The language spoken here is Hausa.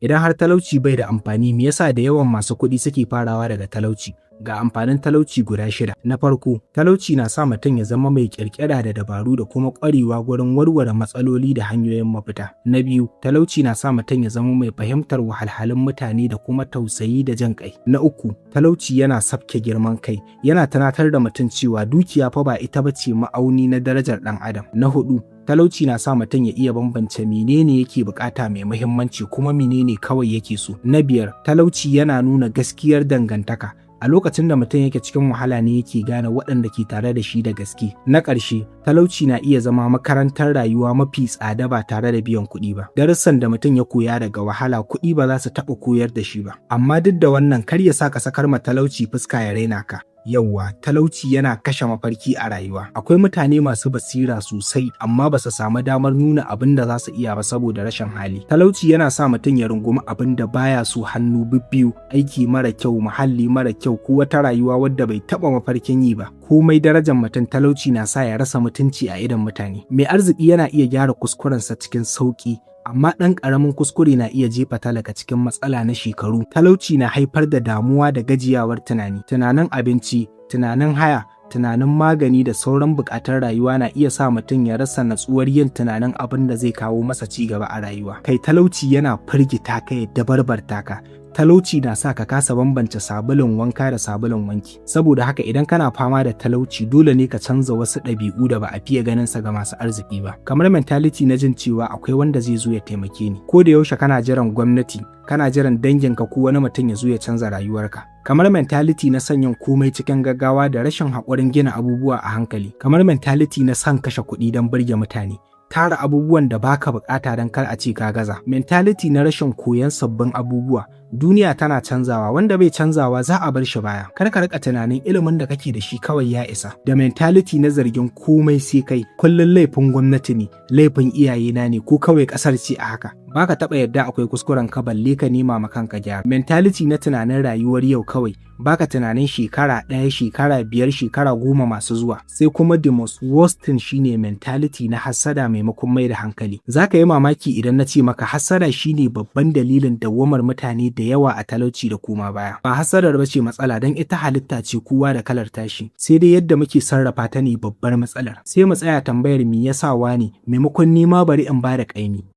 Idan har talauci bai da amfani, me yasa da yawan masu kuɗi suke farawa daga talauci? Ga amfanin talauci guda 6. Na farko, talauci na sa mutum ya zama mai ƙirƙira da dabaru da kuma ƙwarewa gurin warware matsaloli da hanyoyin mafita. Na biyu, talauci na sa mutum ya zama mai fahimtar wahalhalun mutane da kuma tausayi da jin ƙai. Na uku, talauci yana sabke girman kai, yana tunatar da mutum cewa dukiya fa ba ita bace ma'auni na darajar ɗan adam. Na huɗu, talauci na sa mutum ya iya bambance menene yake bukata mai muhimmanci kuma menene kawai yake so. Na biyar, talauci yana nuna gaskiyar dangantaka. A lokacin da mutum yake cikin wahala ne yake gane waɗanda ke tare da shi da gaske. Na ƙarshe, talauci na iya zama makarantar rayuwa mafi tsada ba tare da biyan kuɗi ba. Darussan da mutum ya koya daga wahala kuɗi ba za su taɓa koyar da shi ba. Amma duk da wannan kar ya sa ka sakar ma talauci fuska ya raina ka. Yauwa, talauci yana kashe mafarki a rayuwa. Akwai mutane masu basira sosai amma ba su samu damar nuna abin da za su iya ba saboda rashin hali. Talauci yana sa mutum ya rungumi abin da baya so hannu bibbiyu, aiki mara kyau, muhalli mara kyau ko wata rayuwa wadda bai taɓa mafarkin yi ba. Komai darajar mutum talauci na sa ya rasa mutunci a idon mutane. Mai arziki yana iya gyara kuskurensa cikin sauƙi. Amma ɗan ƙaramin kuskure na iya jefa talaka cikin matsala na shekaru. Talauci na haifar da damuwa da gajiyawar tunani. Tunanin abinci, tunanin haya, tunanin magani da sauran buƙatun rayuwa na iya sa mutum ya rasa natsuwar yin tunanin abin da zai kawo masa ci gaba a rayuwa. Kai talauci yana firgita ka ya dabarbarta ka. Talauci na sa ka kasa bambance sabulun wanka da sabulun wanki. Saboda haka idan kana fama da talauci dole ne ka canza wasu ɗabi'u da ba a fiye ganin sa ga masu arziki ba. Kamar mentality na jin cewa akwai wanda zai zo ya taimake ni. Ko da yaushe kana jiran gwamnati, kana jiran danginka ko wani mutum ya zo ya canza rayuwarka. Kamar mentality na son yin komai cikin gaggawa da rashin haƙurin gina abubuwa a hankali. Kamar mentality na son kashe kuɗi don burge mutane. Tara abubuwan da baka bukata don kar a ce ka gaza. Mentality na rashin koyon sabbin abubuwa. Duniya tana canzawa, wanda bai canzawa za a bar shi baya. Kar ka rika tunanin ilimin da kake da shi kawai ya isa. Da mentality na zargin komai sai kai, kullun laifin gwamnati ne, laifin iyayena ne ko kawai kasar ce a haka. Baka taba yadda akwai kuskuren ka balle ka nema ma kanka gyara. Mentality na tunanin rayuwar yau kawai, baka tunanin shekara 1, shekara 5, shekara 10 masu zuwa. Sai kuma the most worst thing shine mentality na hassada maimakon mai da hankali. Zaka yi mamaki idan na ce maka hassada shine babban dalilin dawwamar mutane da yawa a talauci da koma baya. Ba hassadar bace matsala don ita halitta ce kowa da kalar tashi. Sai dai yadda muke sarrafa ta ne babbar matsalar. Sai mu tsaya tambayar me yasa wani maimakon nima bari in bada kaimi.